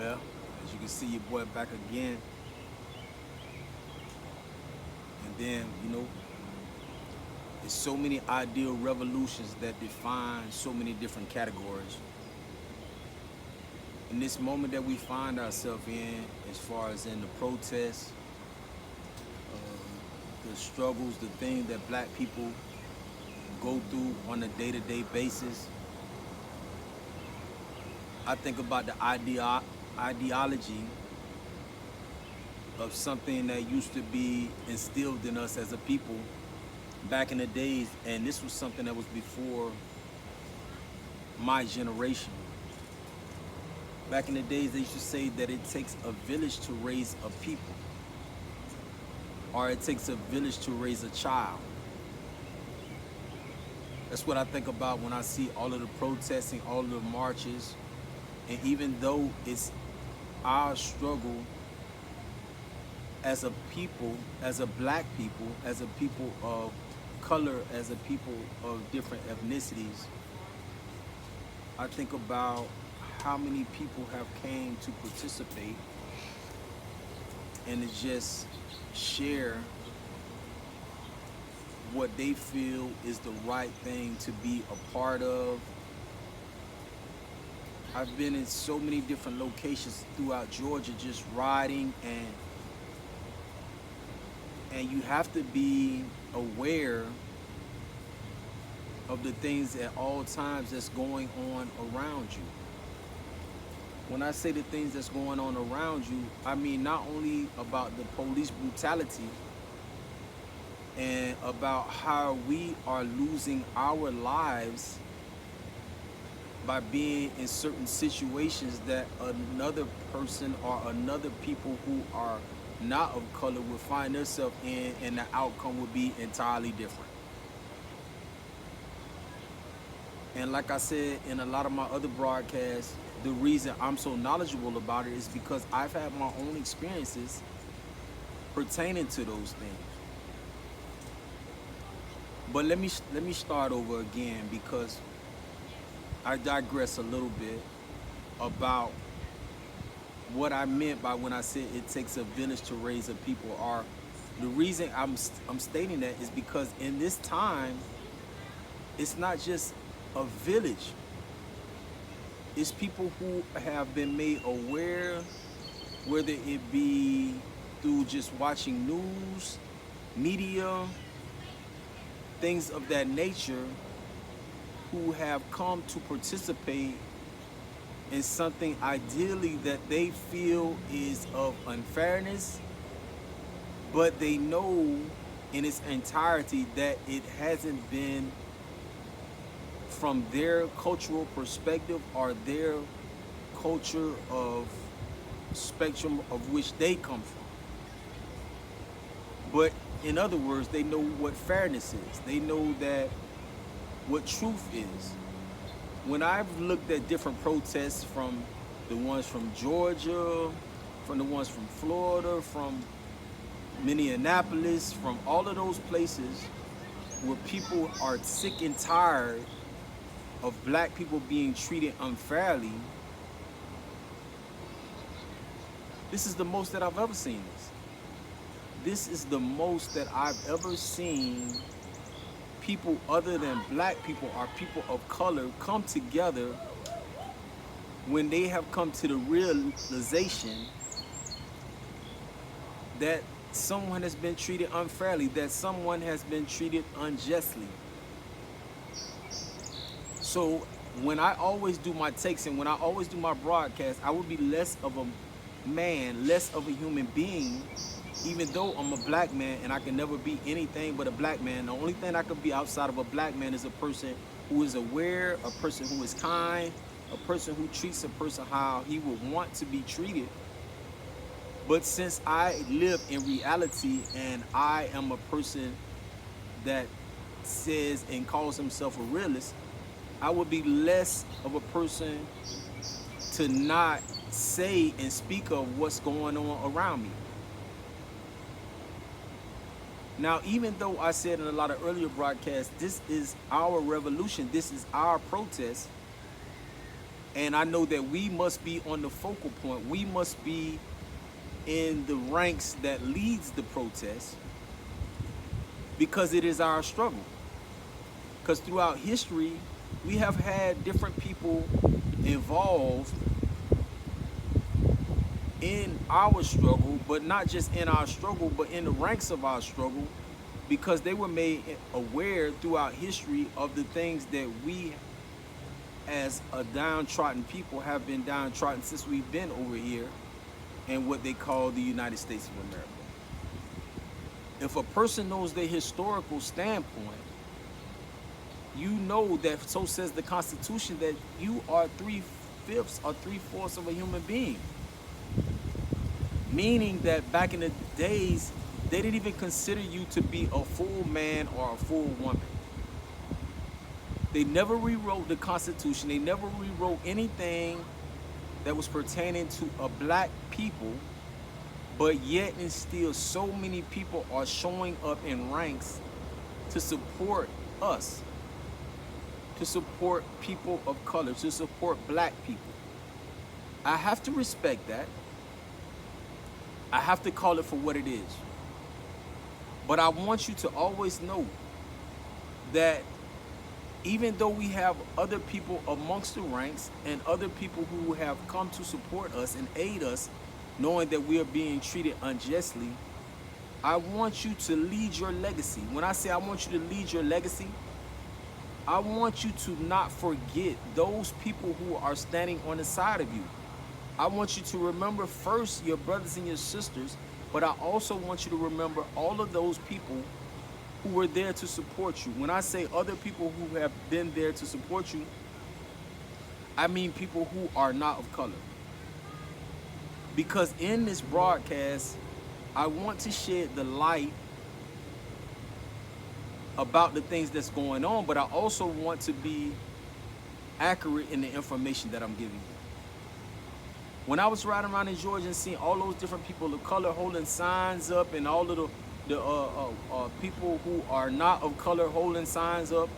Well, as you can see, your boy back again. And then, there's so many ideal revolutions that define so many different categories. In this moment that we find ourselves in, as far as in the protests, the struggles, the things that black people go through on a day-to-day basis, I think about the ideology of something that used to be instilled in us as a people back in the days, and this was something that was before my generation. Back in the days, they used to say that it takes a village to raise a people, or it takes a village to raise a child. That's what I think about when I see all of the protesting, all of the marches, and even though it's our struggle as a people, as a black people, as a people of color, as a people of different ethnicities, I think about how many people have came to participate and to just share what they feel is the right thing to be a part of. I've been in so many different locations throughout Georgia just riding, and you have to be aware of the things at all times that's going on around you. When I say the things that's going on around you, I mean not only about the police brutality and about how we are losing our lives by being in certain situations that another person or another people who are not of color would find themselves in, and the outcome would be entirely different. And like I said in a lot of my other broadcasts, the reason I'm so knowledgeable about it is because I've had my own experiences pertaining to those things. But let me start over again, because I digress a little bit about what I meant by when I said it takes a village to raise a people. Or the reason I'm stating that is because in this time, it's not just a village. It's people who have been made aware, whether it be through just watching news, media, things of that nature, who have come to participate in something ideally that they feel is of unfairness, but they know in its entirety that it hasn't been from their cultural perspective or their culture of spectrum of which they come from. But in other words, they know what fairness is. They know that what truth is. When I've looked at different protests, from the ones from Georgia, from the ones from Florida, from Minneapolis, from all of those places where people are sick and tired of black people being treated unfairly, this is the most that I've ever seen this. This is the most that I've ever seen people other than black people or people of color come together when they have come to the realization that someone has been treated unfairly, that someone has been treated unjustly. So when I always do my takes and when I always do my broadcast, I would be less of a man, less of a human being, even though I'm a black man and I can never be anything but a black man. The only thing I could be outside of a black man is a person who is aware, a person who is kind, a person who treats a person how he would want to be treated. But since I live in reality and I am a person that says and calls himself a realist, I would be less of a person to not say and speak of what's going on around me. Now, even though I said in a lot of earlier broadcasts, this is our revolution, this is our protest, And I know that we must be on the focal point. We must be in the ranks that leads the protest because it is our struggle. Because throughout history, we have had different people involved in our struggle, but not just in our struggle, but in the ranks of our struggle, because they were made aware throughout history of the things that we as a downtrodden people have been downtrodden since we've been over here in what they call the United States of America. If a person knows their historical standpoint, you know that so says the Constitution that you are 3/5 or 3/4 of a human being. Meaning that back in the days, they didn't even consider you to be a full man or a full woman. They never rewrote the Constitution. They never rewrote anything that was pertaining to a black people, but yet and still so many people are showing up in ranks to support us, to support people of color, to support black people. I have to respect that. I have to call it for what it is. But I want you to always know that even though we have other people amongst the ranks and other people who have come to support us and aid us, knowing that we are being treated unjustly, I want you to lead your legacy. When I say I want you to lead your legacy, I want you to not forget those people who are standing on the side of you. I want you to remember first your brothers and your sisters, but I also want you to remember all of those people who were there to support you. When I say other people who have been there to support you, I mean people who are not of color. Because in this broadcast, I want to shed the light about the things that's going on, but I also want to be accurate in the information that I'm giving you. When I was riding around in Georgia and seeing all those different people of color holding signs up and all of the people who are not of color holding signs up,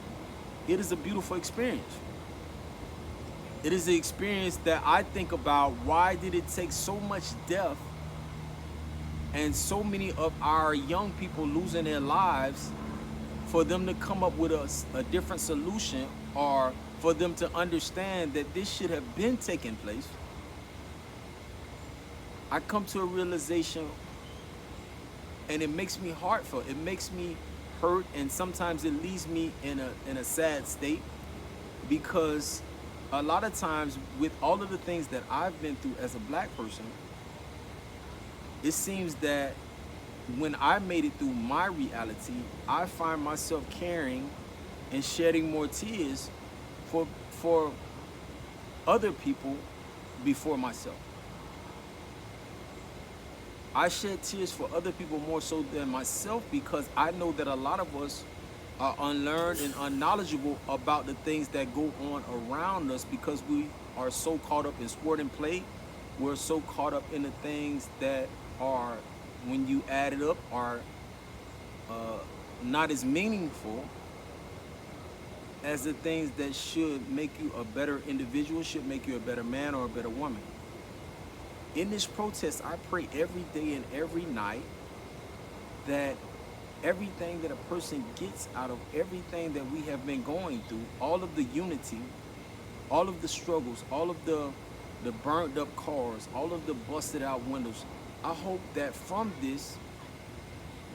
it is a beautiful experience. It is the experience that I think about, why did it take so much death and so many of our young people losing their lives for them to come up with a different solution, or for them to understand that this should have been taking place. I come to a realization, and it makes me heartfelt. It makes me hurt, and sometimes it leaves me in a sad state, because a lot of times with all of the things that I've been through as a black person, it seems that when I made it through my reality, I find myself caring and shedding more tears for other people before myself. I shed tears for other people more so than myself, because I know that a lot of us are unlearned and unknowledgeable about the things that go on around us, because we are so caught up in sport and play. We're so caught up in the things that are, when you add it up, are not as meaningful as the things that should make you a better individual, should make you a better man or a better woman. In this protest, I pray every day and every night that everything that a person gets out of everything that we have been going through, all of the unity, all of the struggles, all of the burned up cars, all of the busted out windows, I hope that from this,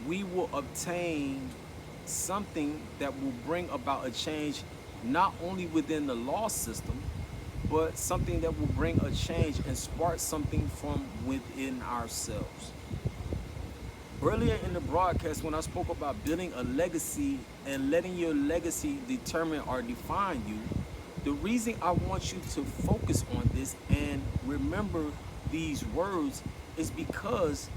we will obtain something that will bring about a change, not only within the law system, but something that will bring a change and spark something from within ourselves. Earlier in the broadcast, when I spoke about building a legacy and letting your legacy determine or define you, the reason I want you to focus on this and remember these words is because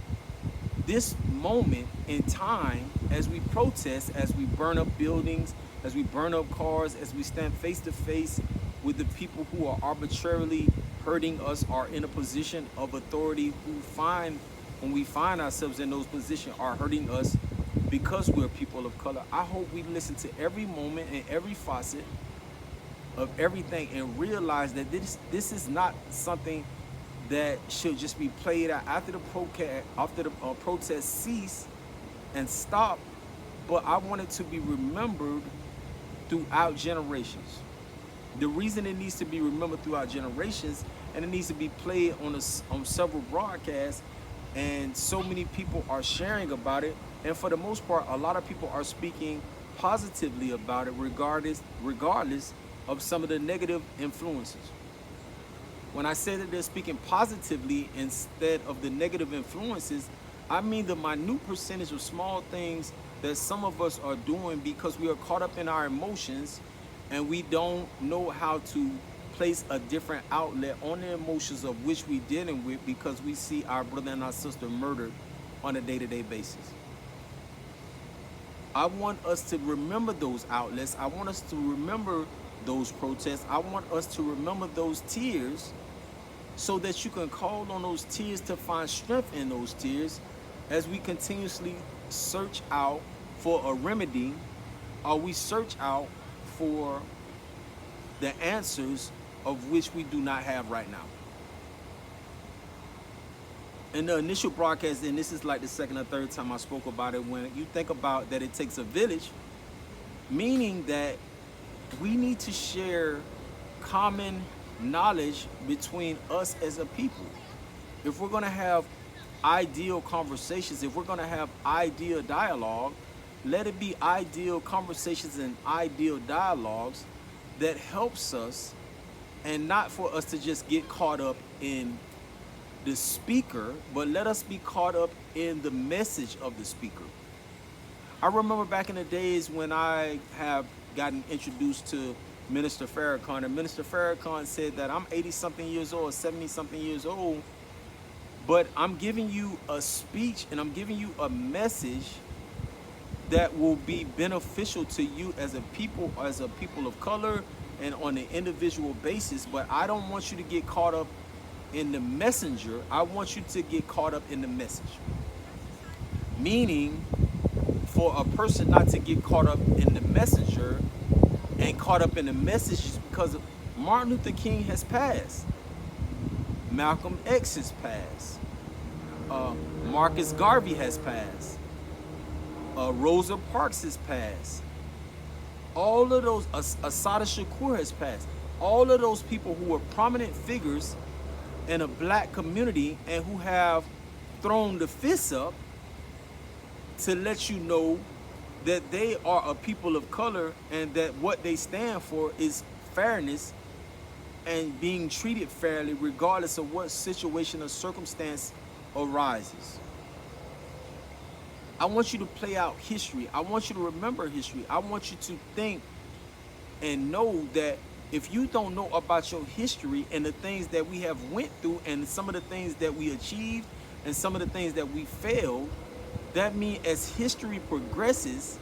this moment in time, as we protest, as we burn up buildings, as we burn up cars, as we stand face to face with the people who are arbitrarily hurting us, are in a position of authority, who when we find ourselves in those positions, are hurting us because we're people of color. I hope we listen to every moment and every facet of everything and realize that this is not something that should just be played out after the protest cease and stop, but I want it to be remembered throughout generations. The reason it needs to be remembered throughout generations, and it needs to be played on several broadcasts, and so many people are sharing about it, and for the most part, a lot of people are speaking positively about it, regardless of some of the negative influences. When I say that they're speaking positively instead of the negative influences, I mean the minute percentage of small things that some of us are doing because we are caught up in our emotions and we don't know how to place a different outlet on the emotions of which we're dealing with because we see our brother and our sister murdered on a day-to-day basis. I want us to remember those outlets. I want us to remember those protests. I want us to remember those tears so that you can call on those tears to find strength in those tears as we continuously search out for a remedy, or we search out for the answers of which we do not have right now. In the initial broadcast, and this is like the second or third time I spoke about it, when you think about that it takes a village, meaning that we need to share common knowledge between us as a people. If we're going to have ideal conversations, if we're going to have ideal dialogue, let it be ideal conversations and ideal dialogues that helps us, and not for us to just get caught up in the speaker, but let us be caught up in the message of the speaker. I remember back in the days when I have gotten introduced to Minister Farrakhan, and Minister Farrakhan said that I'm 80-something years old, 70-something years old, but I'm giving you a speech and I'm giving you a message that will be beneficial to you as a people of color and on an individual basis, but I don't want you to get caught up in the messenger. I want you to get caught up in the message. Meaning, for a person not to get caught up in the messenger and caught up in the message is because Martin Luther King has passed. Malcolm X has passed. Marcus Garvey has passed. Rosa Parks has passed. All of those, Assata Shakur has passed. All of those people who were prominent figures in a black community and who have thrown the fists up to let you know that they are a people of color and that what they stand for is fairness and being treated fairly regardless of what situation or circumstance arises. I want you to play out history. I want you to remember history. I want you to think and know that if you don't know about your history and the things that we have went through and some of the things that we achieved and some of the things that we failed, that means as history progresses,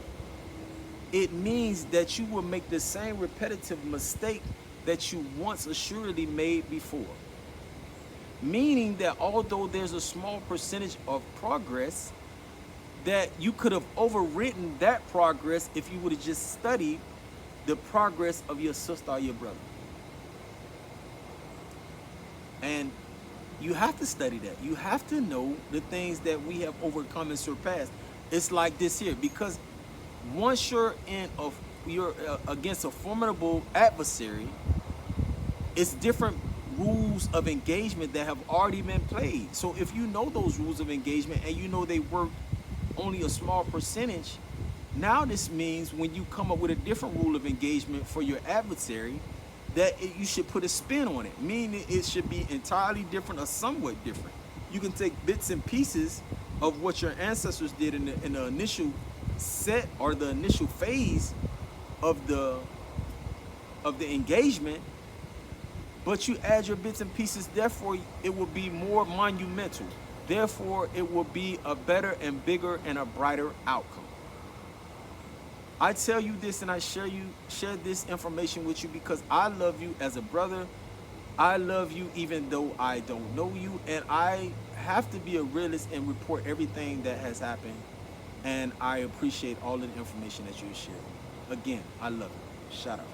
it means that you will make the same repetitive mistake that you once assuredly made before. Meaning that although there's a small percentage of progress, that you could have overwritten that progress if you would have just studied the progress of your sister or your brother. And you have to study that. You have to know the things that we have overcome and surpassed. It's like this here, because once you're against a formidable adversary, it's different rules of engagement that have already been played. So if you know those rules of engagement and you know they work only a small percentage, now this means when you come up with a different rule of engagement for your adversary, that you should put a spin on it, meaning it should be entirely different or somewhat different. You can take bits and pieces of what your ancestors did in the initial set or the initial phase of the engagement, but you add your bits and pieces, therefore it will be more monumental. Therefore, it will be a better and bigger and a brighter outcome. I tell you this and I share this information with you because I love you as a brother. I love you even though I don't know you, and I have to be a realist and report everything that has happened, and I appreciate all of the information that you share. Again, I love you. Shout out.